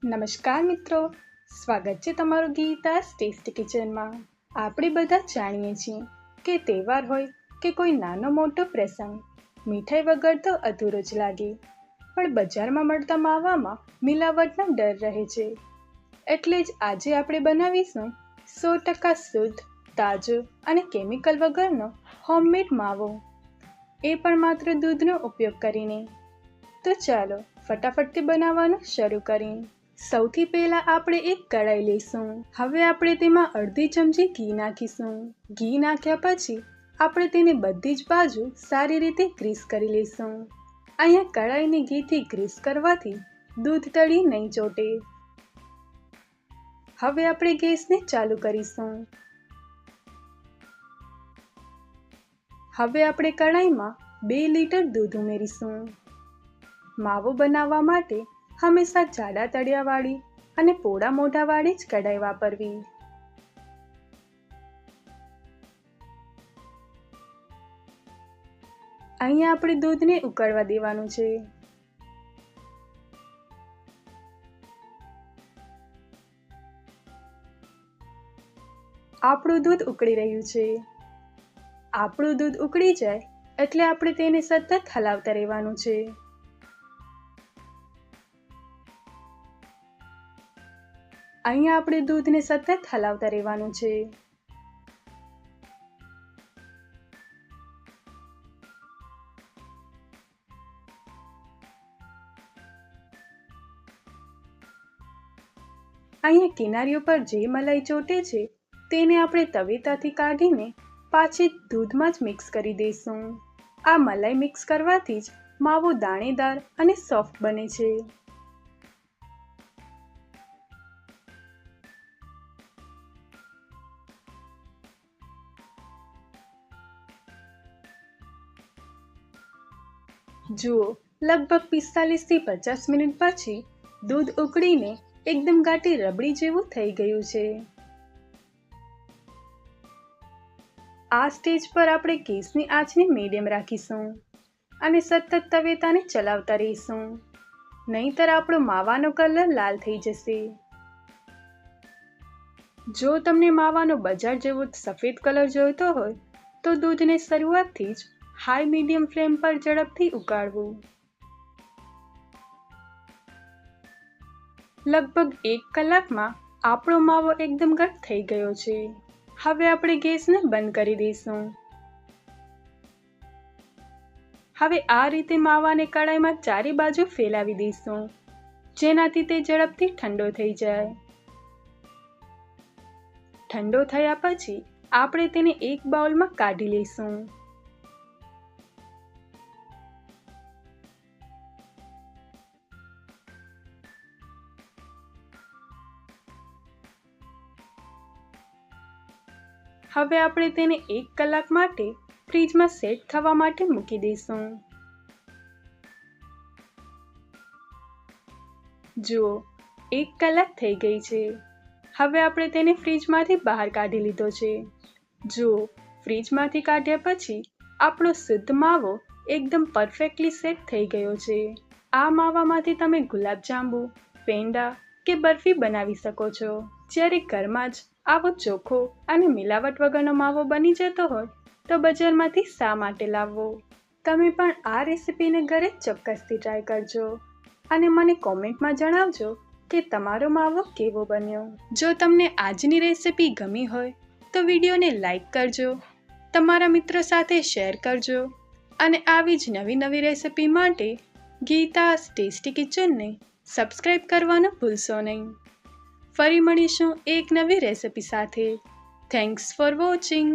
નમસ્કાર મિત્રો, સ્વાગત છે તમારું ગીતાસ ટેસ્ટી કિચનમાં। આપણે બધા જાણીએ છીએ કે તહેવાર હોય કે કોઈ નાનો મોટો પ્રસંગ, મીઠાઈ વગર તો અધૂરો જ લાગે। પણ બજારમાં મળતા માવામાં મિલાવટનો ડર રહે છે, એટલે જ આજે આપણે બનાવીશું 100% શુદ્ધ, તાજો અને કેમિકલ વગરનો હોમમેડ માવો, એ પણ માત્ર દૂધનો ઉપયોગ કરીને। તો ચાલો ફટાફટથી બનાવવાનું શરૂ કરીએ। સૌથી પહેલા આપણે એક કઢાઈ લઈશું। હવે આપણે તેમાં અડધી ચમચી ઘી નાખીશું। ઘી નાખ્યા પછી આપણે તેને બધી જ બાજુ સારી રીતે ગ્રીસ કરી લઈશું। અહીંયા કઢાઈને ઘીથી ગ્રીસ કરવાથી દૂધ તળી નહીં ચોટે। હવે આપણે ગેસને ચાલુ કરીશું। હવે આપણે કઢાઈમાં 2 લીટર દૂધ ઉમેરીશું। માવો બનાવવા માટે હંમેશા જાડા તળિયાવાળી અને પોળા મોઢાવાળી જ કઢાઈ વાપરવી। અહીંયા આપણે દૂધને ઉકળવા દેવાનું છે। આપણું દૂધ ઉકળી રહ્યું છે। આપણું દૂધ ઉકળી જાય એટલે આપણે તેને સતત હલાવતા રહેવાનું છે। અહીંયા આપણે દૂધને સતત હલાવતા રહેવાનું છે। અહીંયા કિનારીઓ પર જે મલાઈ ચોટે છે તેને આપણે તવેતાથી કાઢીને પાછી દૂધમાં જ મિક્સ કરી દઈશું। આ મલાઈ મિક્સ કરવાથી જ માવો દાણેદાર અને સોફ્ટ બને છે। જુઓ, લગભગ 45 થી 50 મિનિટ પછી દૂધ ઉકળીને એકદમ ઘાટી રબડી જેવું થઈ ગયું છે। આ સ્ટેજ પર આપણે ગેસની આંચને મીડિયમ રાખીશું અને સતત તવેતાને ચલાવતા રહીશું, નહીંતર આપણો માવાનો કલર લાલ થઈ જશે। જો તમને માવાનો બજાર જેવો સફેદ કલર જોઈતો હોય તો દૂધને શરૂઆતથી જ હાઈ મીડિયમ ફ્લેમ પર ઝડપથી ઉકાળવું। લગભગ 1 કલાકમાં આપણો માવો એકદમ ઘટ થઈ ગયો છે। હવે આપણે ગેસને બંધ કરી દઈશું। હવે આ રીતે માવાને કઢાઈમાં ચારે બાજુ ફેલાવી દઈશું, જેનાથી તે ઝડપથી ઠંડો થઈ જાય। ઠંડો થયા પછી આપણે તેને એક બાઉલમાં કાઢી લઈશું। હવે આપણે તેને 1 કલાક માટે ફ્રીજમાં સેટ થવા માટે મૂકી દઈશું। જુઓ, 1 કલાક થઈ ગઈ છે। હવે આપણે તેને ફ્રીજમાંથી બહાર કાઢી લીધો છે। જુઓ, ફ્રીજમાંથી કાઢ્યા પછી આપણો શુદ્ધ માવો એકદમ પરફેક્ટલી સેટ થઈ ગયો છે। આ માવામાંથી તમે ગુલાબજાંબુ, પેંડા કે બરફી બનાવી શકો છો। જ્યારે ઘરમાં જ આવો ચોખ્ખો અને મિલાવટ વગરનો માવો બની જતો હોય તો બજારમાંથી શા માટે લાવવો? તમે પણ આ રેસીપીને ઘરે ચોક્કસથી ટ્રાય કરજો અને મને કોમેન્ટમાં જણાવજો કે તમારો માવો કેવો બન્યો। જો તમને આજની રેસીપી ગમી હોય તો વિડીયોને લાઈક કરજો, તમારા મિત્રો સાથે શેર કરજો અને આવી જ નવી રેસીપી માટે ગીતાસ ટેસ્ટી કિચનને સબસ્ક્રાઈબ કરવાનું ભૂલશો નહીં। ફરી મળીશું એક નવી રેસીપી સાથે। Thanks for watching.